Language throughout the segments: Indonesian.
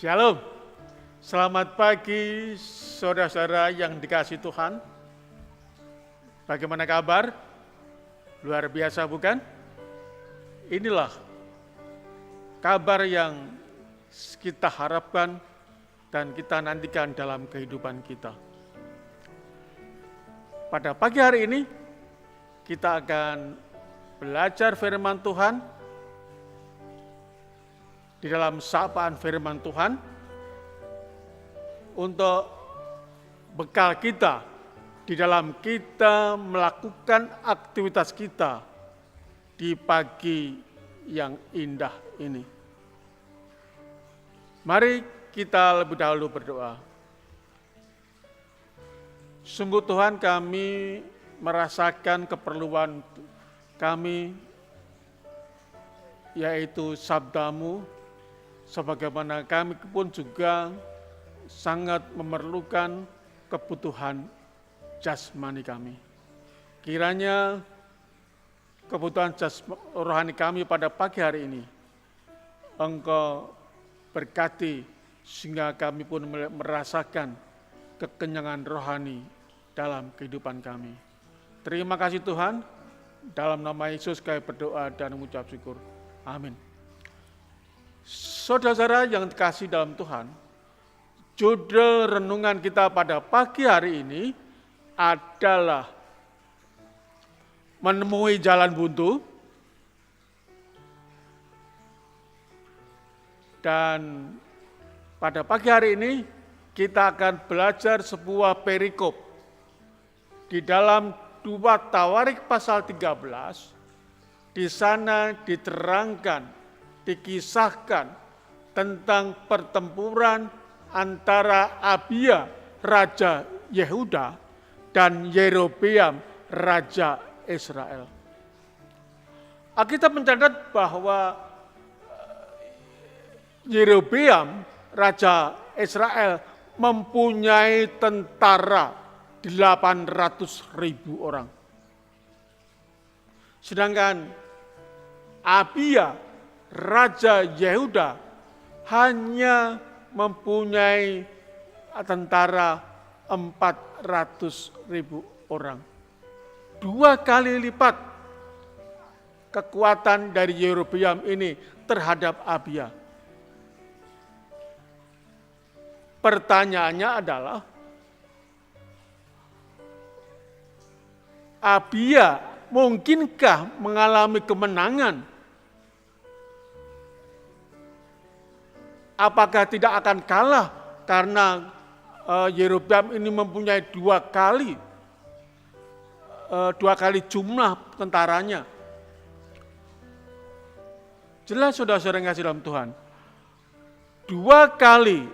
Shalom, selamat pagi saudara-saudara yang dikasihi Tuhan. Bagaimana kabar? Luar biasa bukan? Inilah kabar yang kita harapkan dan kita nantikan dalam kehidupan kita. Pada pagi hari ini kita akan belajar firman Tuhan di dalam sapaan firman Tuhan untuk bekal kita di dalam kita melakukan aktivitas kita di pagi yang indah ini. Mari kita lebih dahulu berdoa. Sungguh Tuhan, kami merasakan keperluan kami, yaitu sabda-Mu, sebagaimana kami pun juga sangat memerlukan kebutuhan jasmani kami. Kiranya kebutuhan rohani kami pada pagi hari ini Engkau berkati sehingga kami pun merasakan kekenyangan rohani dalam kehidupan kami. Terima kasih Tuhan, dalam nama Yesus kami berdoa dan mengucap syukur. Amin. Saudara-saudara yang dikasihi dalam Tuhan, judul renungan kita pada pagi hari ini adalah menemui jalan buntu. Dan pada pagi hari ini kita akan belajar sebuah perikop di dalam 2 Tawarik pasal 13. Di sana diterangkan, dikisahkan tentang pertempuran antara Abia, Raja Yehuda, dan Yerobeam, Raja Israel. Alkitab mencatat bahwa Yerobeam, Raja Israel, mempunyai tentara 800.000 orang. Sedangkan Abia, Raja Yehuda, hanya mempunyai tentara 400.000 orang. 2 kali lipat kekuatan dari Yerobeam ini terhadap Abia. Pertanyaannya adalah, Abia mungkinkah mengalami kemenangan? Apakah tidak akan kalah karena Yerobeam ini mempunyai 2 kali jumlah tentaranya? Jelas saudara-saudara yang kasih dalam Tuhan, 2 kali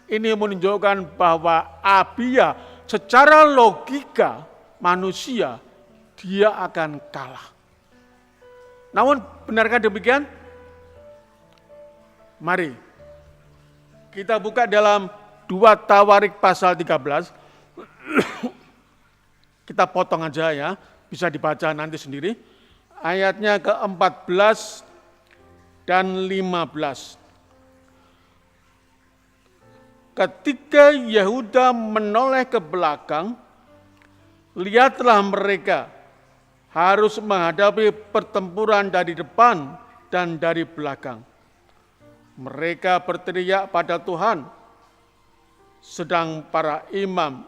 ini menunjukkan bahwa Abia secara logika manusia dia akan kalah. Namun benarkah demikian? Mari kita buka dalam 2 Tawarik pasal 13. Kita potong aja ya, bisa dibaca nanti sendiri. Ayatnya ke-14 dan 15. Ketika Yehuda menoleh ke belakang, lihatlah mereka harus menghadapi pertempuran dari depan dan dari belakang. Mereka berteriak pada Tuhan, sedang para imam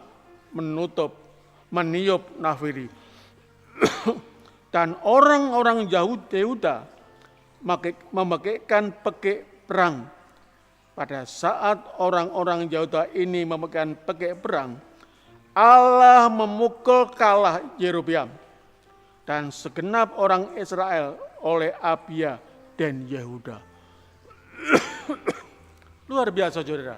meniup nafiri. Dan orang-orang Yehuda memakaikan pekik perang. Pada saat orang-orang Yehuda ini memegang pekik perang, Allah memukul kalah Yerobeam dan segenap orang Israel oleh Abia dan Yehuda. Luar biasa saudara.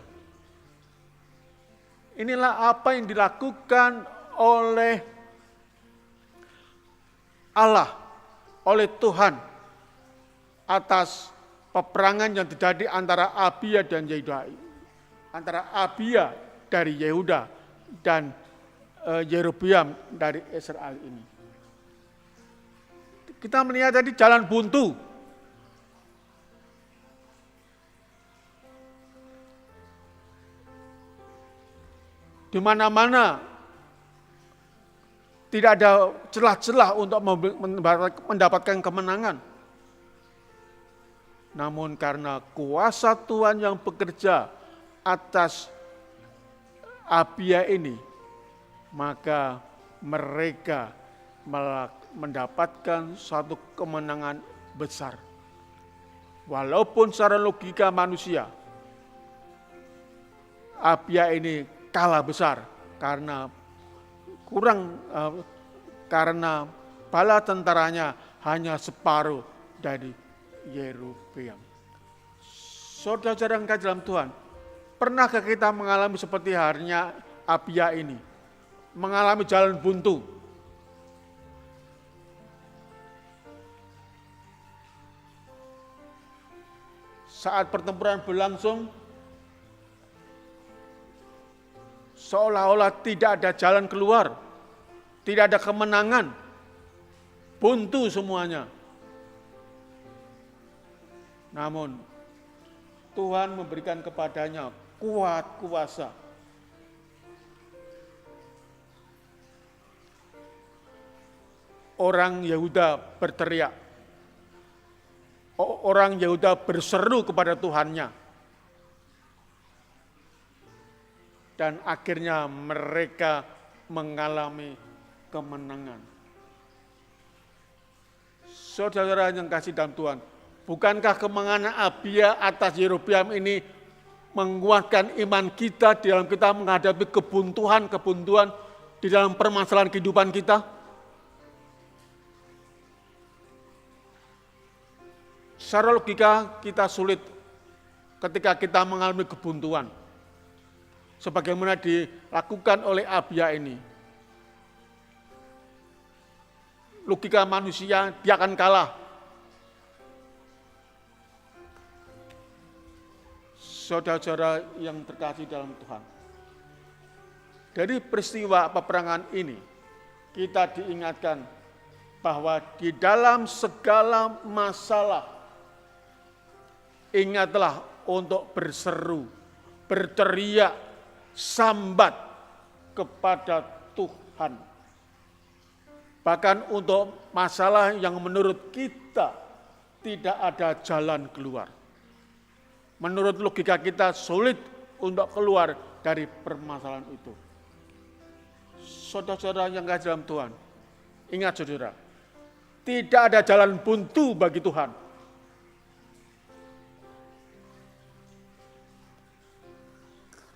Inilah apa yang dilakukan oleh Allah, oleh Tuhan atas peperangan yang terjadi antara Abia dan Yehuda. Antara Abia dari Yehuda dan Yerobeam dari Israel ini. Kita melihat tadi jalan buntu. Di mana-mana tidak ada celah-celah untuk mendapatkan kemenangan. Namun karena kuasa Tuhan yang bekerja atas Abia ini, maka mereka mendapatkan suatu kemenangan besar. Walaupun secara logika manusia, Abia ini kalah besar karena karena bala tentaranya hanya separuh dari Yerobeam. Saudara-saudara yang kasih dalam Tuhan, pernahkah kita mengalami seperti halnya Abia ini? Mengalami jalan buntu. Saat pertempuran berlangsung, seolah-olah tidak ada jalan keluar, tidak ada kemenangan, buntu semuanya. Namun Tuhan memberikan kepadanya kuat kuasa. Orang Yehuda berteriak, orang Yehuda berseru kepada Tuhannya, dan akhirnya mereka mengalami kemenangan. Saudara yang kasih dalam Tuhan, bukankah kemenangan Abia atas Yerobeam ini menguatkan iman kita di dalam kita menghadapi kebuntuan di dalam permasalahan kehidupan kita? Secara logika kita sulit ketika kita mengalami kebuntuan. Sebagaimana dilakukan oleh Abia ini. Logika manusia, dia akan kalah. Saudara-saudara yang terkasih dalam Tuhan. Dari peristiwa peperangan ini, kita diingatkan bahwa di dalam segala masalah, ingatlah untuk berseru, berteriak, sambat kepada Tuhan. Bahkan untuk masalah yang menurut kita tidak ada jalan keluar. Menurut logika kita sulit untuk keluar dari permasalahan itu. Saudara-saudara yang kasih dalam Tuhan, ingat saudara, tidak ada jalan buntu bagi Tuhan.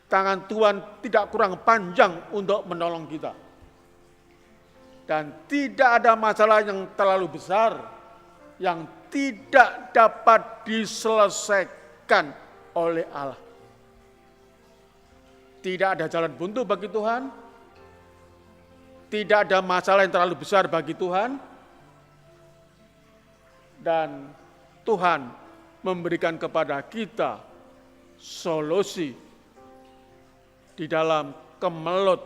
Tangan Tuhan tidak kurang panjang untuk menolong kita. Dan tidak ada masalah yang terlalu besar yang tidak dapat diselesaikan oleh Allah. Tidak ada jalan buntu bagi Tuhan. Tidak ada masalah yang terlalu besar bagi Tuhan. Dan Tuhan memberikan kepada kita solusi di dalam kemelut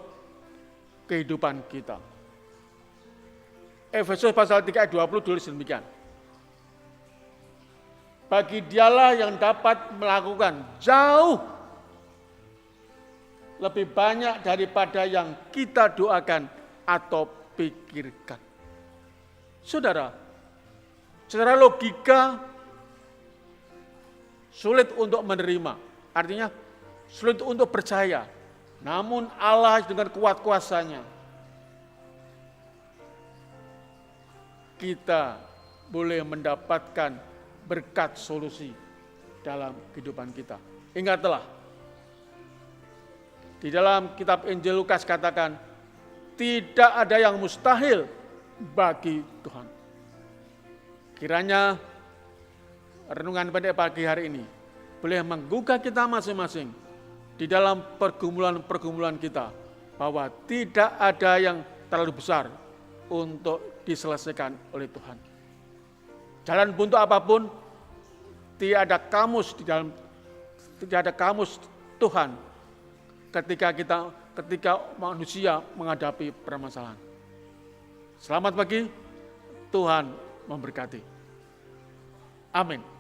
kehidupan kita. Efesus pasal 3 ayat 20 tulis demikian. Bagi dialah yang dapat melakukan jauh lebih banyak daripada yang kita doakan atau pikirkan. Saudara, secara logika sulit untuk menerima. Artinya sulit untuk percaya. Namun Allah dengan kuat kuasanya, kita boleh mendapatkan berkat solusi dalam kehidupan kita. Ingatlah, di dalam kitab Injil Lukas katakan, tidak ada yang mustahil bagi Tuhan. Kiranya renungan pendek pagi hari ini boleh menggugah kita masing-masing di dalam pergumulan-pergumulan kita, bahwa tidak ada yang terlalu besar untuk diselesaikan oleh Tuhan. Jalan buntu apapun, tidak ada kamus Tuhan ketika manusia menghadapi permasalahan. Selamat pagi, Tuhan memberkati. Amin.